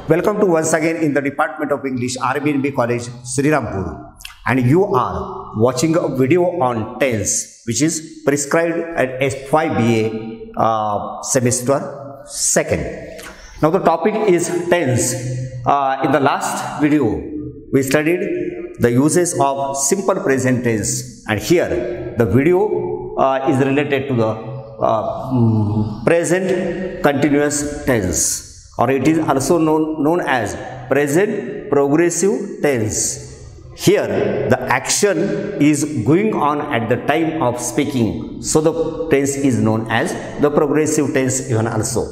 Welcome to once again in the Department of English, RBNB College, Srirampur. And you are watching a video on tense, which is prescribed at F.Y.B.A. semester 2nd. Now the topic is tense. In the last video, we studied the uses of simple present tense, and here the video is related to the present continuous tense, or it is also known as present progressive tense. Here the action is going on at the time of speaking, so the tense is known as the progressive tense even also.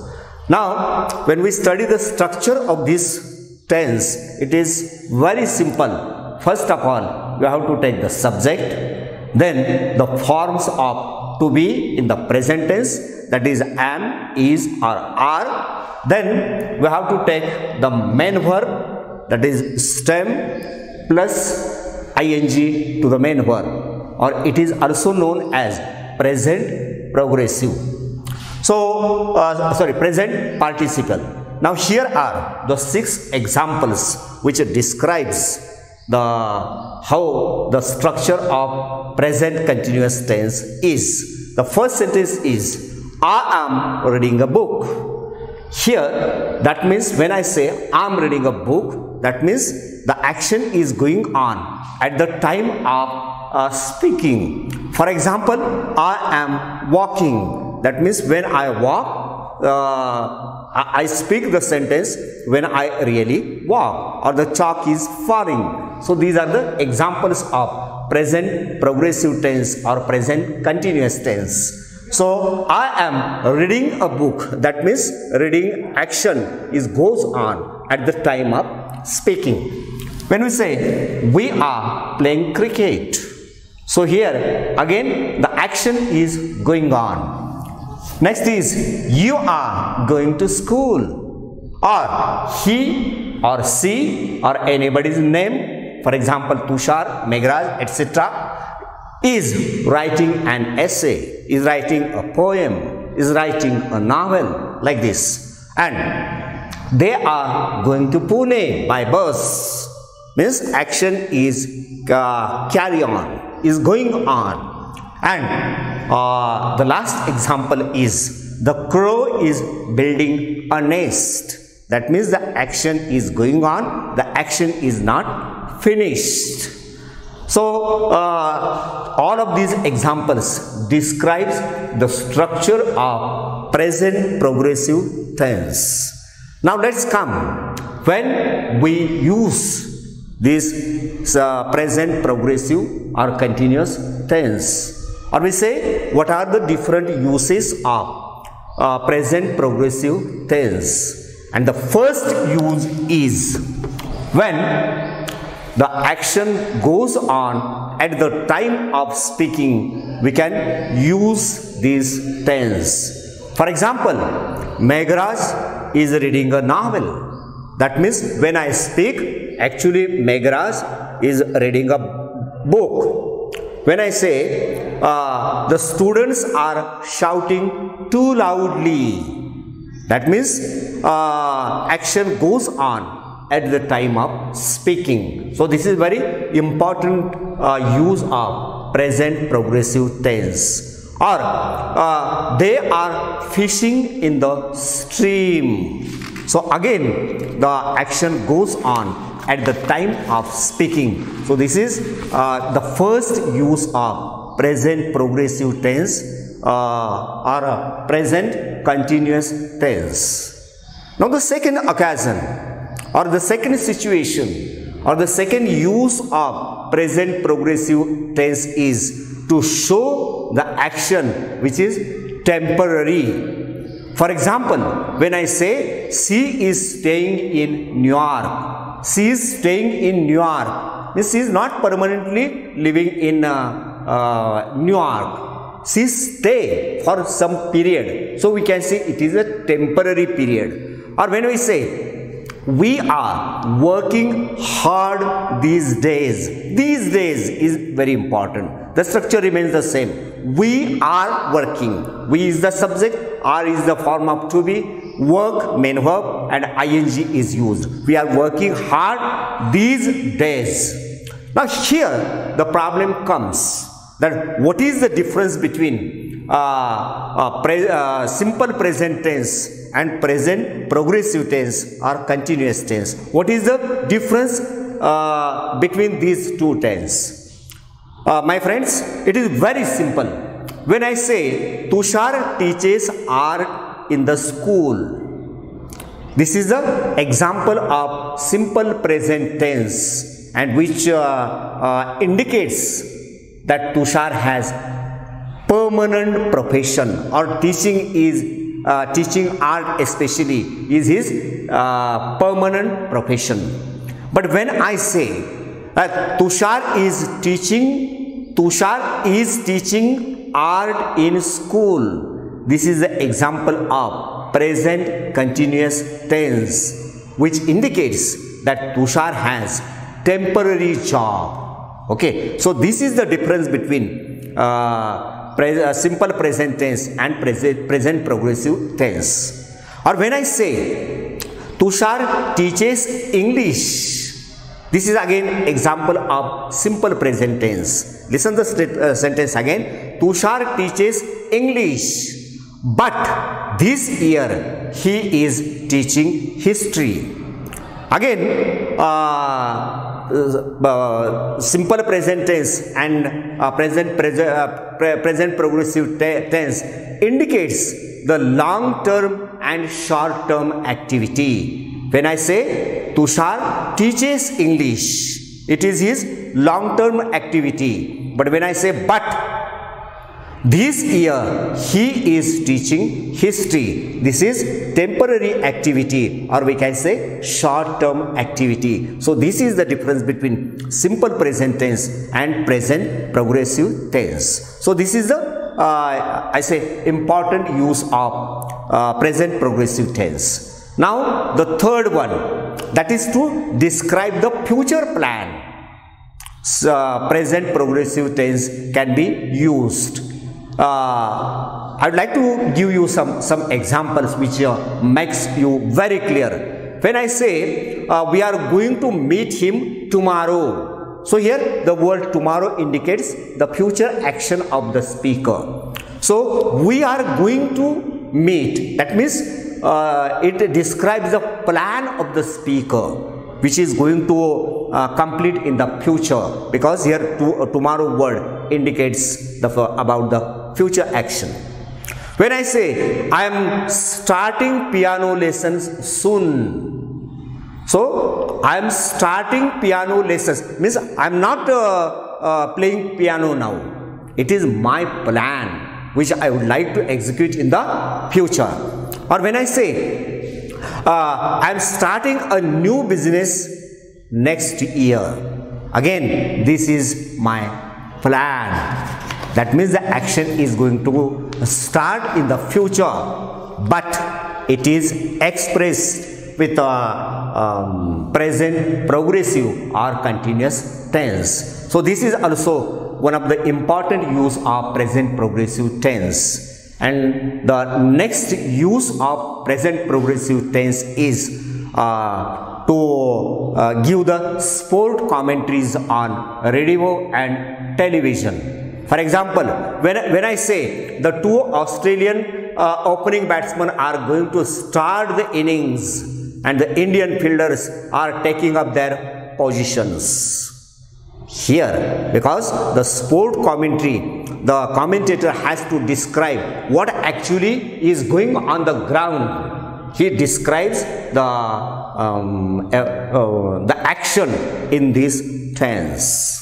Now when we study the structure of this tense, it is very simple. First of all, we have to take the subject, then the forms of to be in the present tense, that is am, is or are. Then we have to take the main verb, that is stem plus ing to the main verb, or it is also known as present progressive. So present participle. Now here are the 6 examples which describes how the structure of present continuous tense is. The first sentence is I am reading a book. Here that means when I say I am reading a book, that means the action is going on at the time of speaking. For example, I am walking. That means when I walk, I speak the sentence when I really walk, or the chalk is falling. So these are the examples of present progressive tense or present continuous tense. So I am reading a book. That means reading action goes on at the time of speaking. When we say we are playing cricket, so here again the action is going on. Next is you are going to school, or he or she or anybody's name, for example Tushar, Meghraj, etc. is writing an essay, is writing a poem, is writing a novel, like this. And they are going to Pune by bus, means action is carry on, is going on. And the last example is the crow is building a nest. That means the action is going on, the action is not finished. So all of these examples describes the structure of present progressive tense. Now let's come when we use this present progressive or continuous tense, or we say what are the different uses of present progressive tense. And the first use is when the action goes on at the time of speaking, we can use this tense. For example, Meghraj is reading a novel. That means when I speak, actually Meghraj is reading a book. When I say the students are shouting too loudly, that means action goes on at the time of speaking. So this is very important use of present progressive tense. Or they are fishing in the stream. So again the action goes on at the time of speaking. So this is the first use of present progressive tense or present continuous tense. Now the second occasion, or the second situation, or the second use of present progressive tense is to show the action which is temporary. For example, when I say she is staying in New York, she is staying in New York, means she is not permanently living in New York. She stay for some period, so we can say it is a temporary period. Or when we say we are working hard these days is very important. The structure remains the same. We are working. We is the subject, are is the form of to be, work, main verb, and ing is used. We are working hard these days. Now here the problem comes that what is the difference between simple present tense and present progressive tense or continuous tense? What is the difference between these two tense? My friends, it is very simple. When I say Tushar teaches art in the school, this is the example of simple present tense, and which indicates that Tushar has permanent profession, or teaching art especially is his permanent profession. But when I say that Tushar is teaching art in school, this is the example of present continuous tense, which indicates that Tushar has temporary job. Okay, so this is the difference between simple present tense and present progressive tense. Or when I say Tushar teaches English, this is again example of simple present tense. Listen the sentence again. Tushar teaches English, but this year he is teaching history. Again, simple present tense and present progressive tense indicates the long term and short term activity. When I say Tushar teaches English, it is his long term activity. But when I say but this year he is teaching history, this is temporary activity, or we can say short term activity. So this is the difference between simple present tense and present progressive tense. So this is the I say important use of present progressive tense. Now the third one, that is to describe the future plan. Present progressive tense can be used. I would like to give you some examples which makes you very clear. When I say we are going to meet him tomorrow, so here the word tomorrow indicates the future action of the speaker. So we are going to meet, that means it describes the plan of the speaker, which is going to complete in the future, because here tomorrow word indicates about the future action. When I say I am starting piano lessons soon, so I am starting piano lessons means I am not playing piano now. It is my plan which I would like to execute in the future. Or when I say I am starting a new business next year, again this is my plan. That means the action is going to start in the future, but it is expressed with present progressive or continuous tense. So this is also one of the important use of present progressive tense. And the next use of present progressive tense is to give the sport commentaries on radio and television. For example, when I say the two Australian opening batsmen are going to start the innings and the Indian fielders are taking up their positions. Here, because the sport commentary, the commentator has to describe what actually is going on the ground. He describes the action in this tense.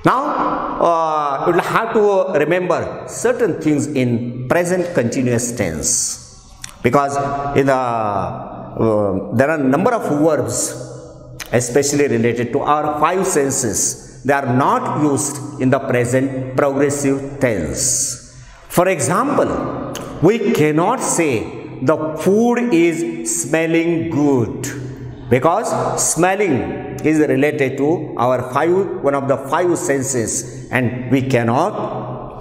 Now, you will have to remember certain things in present continuous tense, because in the there are a number of verbs, especially related to our five senses. They are not used in the present progressive tense. For example, we cannot say the food is smelling good, because smelling is related to our one of the five senses, and we cannot,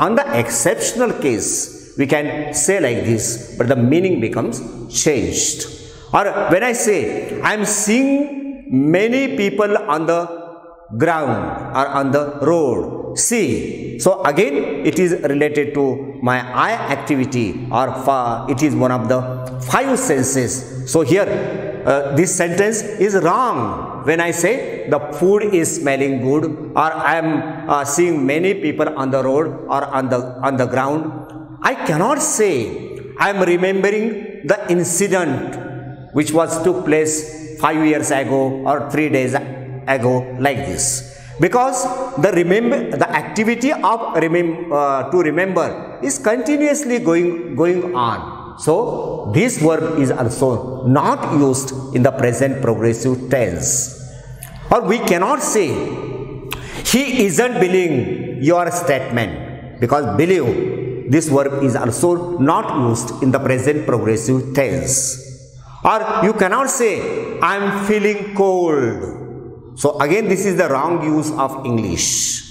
on the exceptional case, we can say like this, but the meaning becomes changed. Or when I say, I am seeing many people on the ground or on the road, see. So again it is related to my eye activity, or it is one of the 5 senses. So here this sentence is wrong. When I say the food is smelling good, or I am seeing many people on the road or on the ground, I cannot say I am remembering the incident which took place 5 years ago or 3 days ago, like this, because the activity of to remember is continuously going on. So this verb is also not used in the present progressive tense. Or we cannot say he isn't believing your statement, because believe, this verb is also not used in the present progressive tense. Or you cannot say I am feeling cold. So again this is the wrong use of English.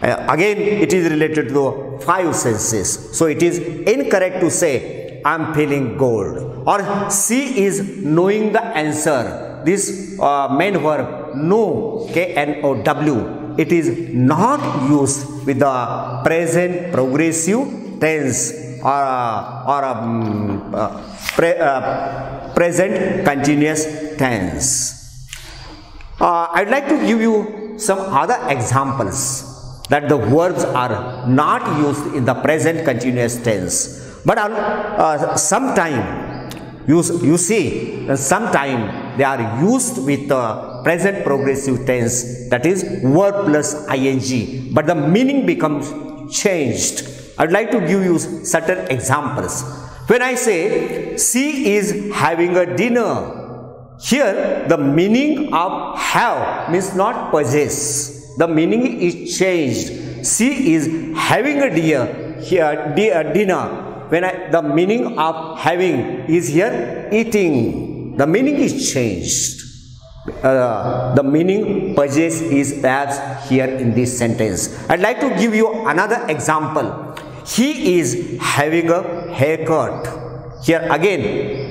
Again it is related to the 5 senses. So it is incorrect to say I am feeling cold. Or she is knowing the answer. This main verb know, K-N-O-W, it is not used with the present progressive tense or present continuous tense. I would like to give you some other examples that the verbs are not used in the present continuous tense, but sometime you see sometime they are used with the present progressive tense, that is verb plus ing, but the meaning becomes changed. I would like to give you certain examples. When I say she is having a dinner, here the meaning of have means not possess. The meaning is changed. She is having a dinner. When the meaning of having is here eating. The meaning is changed. The meaning possess is perhaps here in this sentence. I'd like to give you another example. He is having a haircut. Here again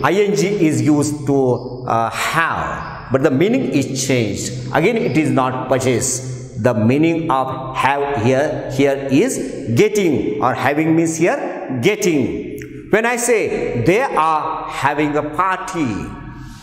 ing is used to have, but the meaning is changed. Again it is not possess. The meaning of have here is getting, or having means here getting. When I say they are having a party,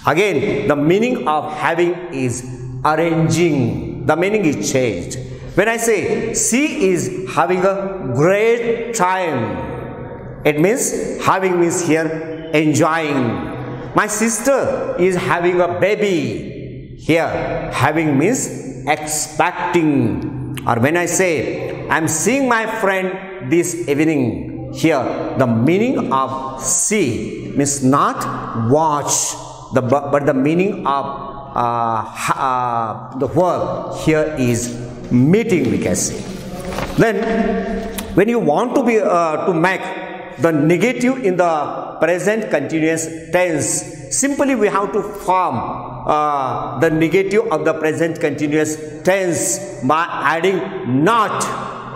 again the meaning of having is arranging. The meaning is changed. When I say she is having a great time, it means having means here enjoying. My sister is having a baby. Here having means expecting. Or when I say I am seeing my friend this evening, here the meaning of see means not watch, but the meaning of the verb here is meeting, we can say. Then when you want to be to make the negative in the present continuous tense, simply we have to form the negative of the present continuous tense by adding not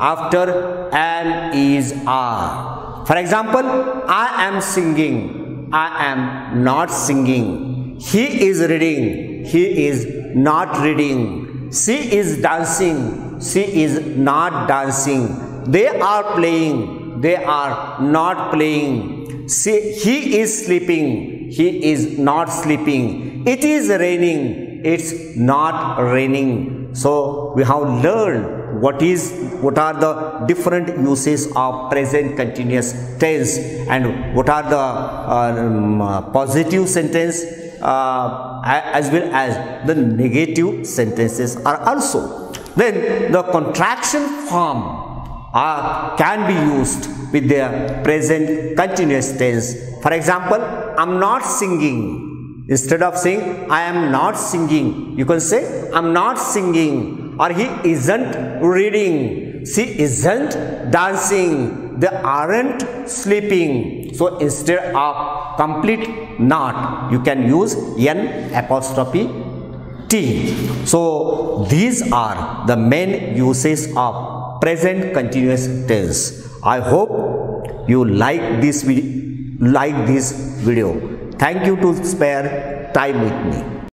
after am, is, are. For example, I am singing, I am not singing. He is reading, he is not reading. She is dancing, she is not dancing. They are playing, they are not playing. He is sleeping, he is not sleeping. It is raining, it's not raining. So we have learned what are the different uses of present continuous tense, and what are the positive sentence as well as the negative sentences are also. Then the contraction form can be used with the present continuous tense. For example, I am not singing. Instead of saying I am not singing, you can say I am not singing. Or he isn't reading, she isn't dancing, they aren't sleeping. So instead of complete not, you can use N apostrophe T. So these are the main uses of present continuous tense. I hope you like this video. Thank you to spare time with me.